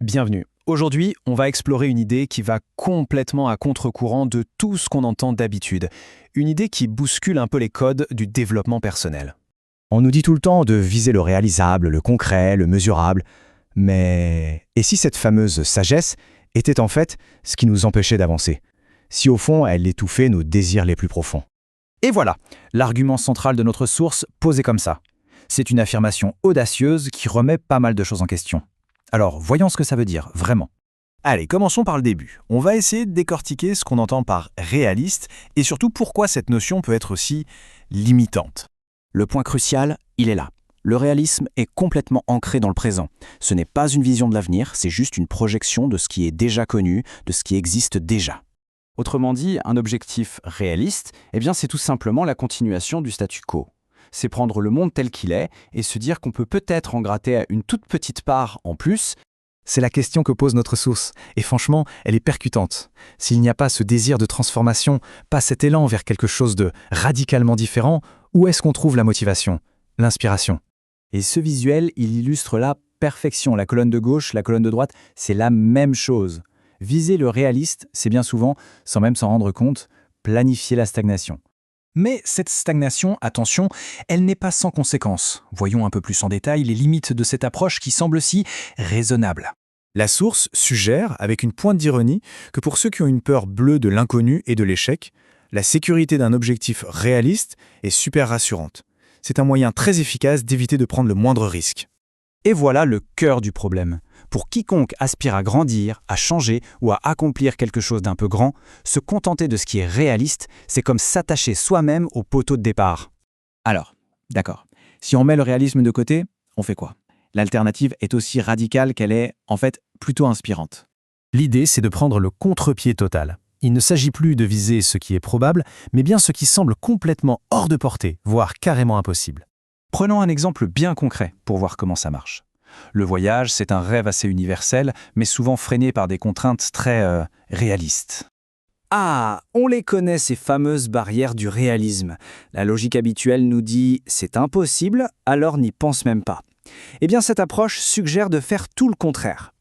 Bienvenue. Aujourd'hui, on va explorer une idée qui va complètement à contre-courant de tout ce qu'on entend d'habitude. Une idée qui bouscule un peu les codes du développement personnel. On nous dit tout le temps de viser le réalisable, le concret, le mesurable. Mais et si cette fameuse sagesse était en fait ce qui nous empêchait d'avancer? Si au fond, elle étouffait nos désirs les plus profonds? Et voilà, l'argument central de notre source posé comme ça. C'est une affirmation audacieuse qui remet pas mal de choses en question. Alors, voyons ce que ça veut dire, vraiment. Allez, commençons par le début. On va essayer de décortiquer ce qu'on entend par réaliste et surtout pourquoi cette notion peut être aussi limitante. Le point crucial, il est là. Le réalisme est complètement ancré dans le présent. Ce n'est pas une vision de l'avenir, c'est juste une projection de ce qui est déjà connu, de ce qui existe déjà. Autrement dit, un objectif réaliste, c'est tout simplement la continuation du statu quo. C'est prendre le monde tel qu'il est et se dire qu'on peut peut-être en gratter une toute petite part en plus. C'est la question que pose notre source, et franchement, elle est percutante. S'il n'y a pas ce désir de transformation, pas cet élan vers quelque chose de radicalement différent, où est-ce qu'on trouve la motivation, l'inspiration? Et ce visuel, il illustre la perfection. La colonne de gauche, la colonne de droite, c'est la même chose. Viser le réaliste, c'est bien souvent, sans même s'en rendre compte, planifier la stagnation. Mais cette stagnation, attention, elle n'est pas sans conséquences. Voyons un peu plus en détail les limites de cette approche qui semble si raisonnable. La source suggère, avec une pointe d'ironie, que pour ceux qui ont une peur bleue de l'inconnu et de l'échec, la sécurité d'un objectif réaliste est super rassurante. C'est un moyen très efficace d'éviter de prendre le moindre risque. Et voilà le cœur du problème. Pour quiconque aspire à grandir, à changer ou à accomplir quelque chose d'un peu grand, se contenter de ce qui est réaliste, c'est comme s'attacher soi-même au poteau de départ. Alors, d'accord. Si on met le réalisme de côté, on fait quoi? L'alternative est aussi radicale qu'elle est, en fait, plutôt inspirante. L'idée, c'est de prendre le contre-pied total. Il ne s'agit plus de viser ce qui est probable, mais bien ce qui semble complètement hors de portée, voire carrément impossible. Prenons un exemple bien concret pour voir comment ça marche. Le voyage, c'est un rêve assez universel, mais souvent freiné par des contraintes très réalistes. Ah, on les connaît, ces fameuses barrières du réalisme. La logique habituelle nous dit « c'est impossible, alors n'y pense même pas ». Eh bien, cette approche suggère de faire tout le contraire.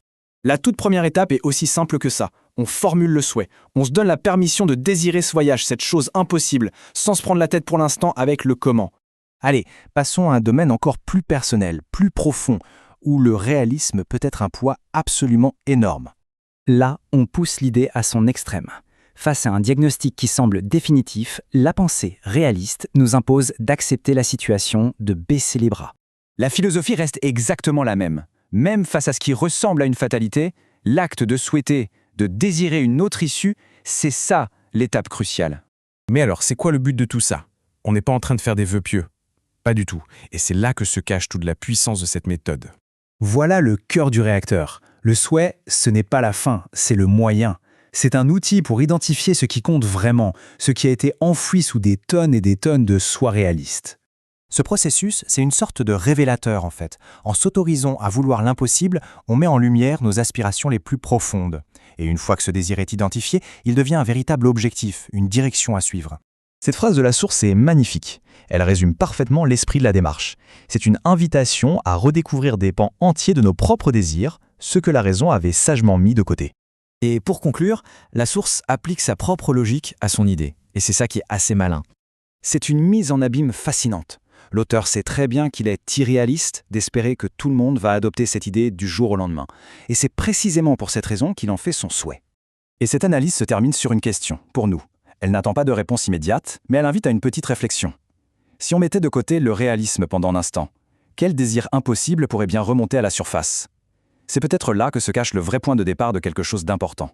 La toute première étape est aussi simple que ça. On formule le souhait. On se donne la permission de désirer ce voyage, cette chose impossible, sans se prendre la tête pour l'instant avec le comment. Allez, passons à un domaine encore plus personnel, plus profond, où le réalisme peut être un poids absolument énorme. Là, on pousse l'idée à son extrême. Face à un diagnostic qui semble définitif, la pensée réaliste nous impose d'accepter la situation, de baisser les bras. La philosophie reste exactement la même. Même face à ce qui ressemble à une fatalité, l'acte de souhaiter, de désirer une autre issue, c'est ça l'étape cruciale. Mais alors, c'est quoi le but de tout ça? On n'est pas en train de faire des vœux pieux. Pas du tout. Et c'est là que se cache toute la puissance de cette méthode. Voilà le cœur du réacteur. Le souhait, ce n'est pas la fin, c'est le moyen. C'est un outil pour identifier ce qui compte vraiment, ce qui a été enfoui sous des tonnes et des tonnes de soi réalistes. Ce processus, c'est une sorte de révélateur en fait. En s'autorisant à vouloir l'impossible, on met en lumière nos aspirations les plus profondes. Et une fois que ce désir est identifié, il devient un véritable objectif, une direction à suivre. Cette phrase de la source est magnifique. Elle résume parfaitement l'esprit de la démarche. C'est une invitation à redécouvrir des pans entiers de nos propres désirs, ce que la raison avait sagement mis de côté. Et pour conclure, la source applique sa propre logique à son idée. Et c'est ça qui est assez malin. C'est une mise en abîme fascinante. L'auteur sait très bien qu'il est irréaliste d'espérer que tout le monde va adopter cette idée du jour au lendemain. Et c'est précisément pour cette raison qu'il en fait son souhait. Et cette analyse se termine sur une question, pour nous. Elle n'attend pas de réponse immédiate, mais elle invite à une petite réflexion. Si on mettait de côté le réalisme pendant un instant, quel désir impossible pourrait bien remonter à la surface? C'est peut-être là que se cache le vrai point de départ de quelque chose d'important.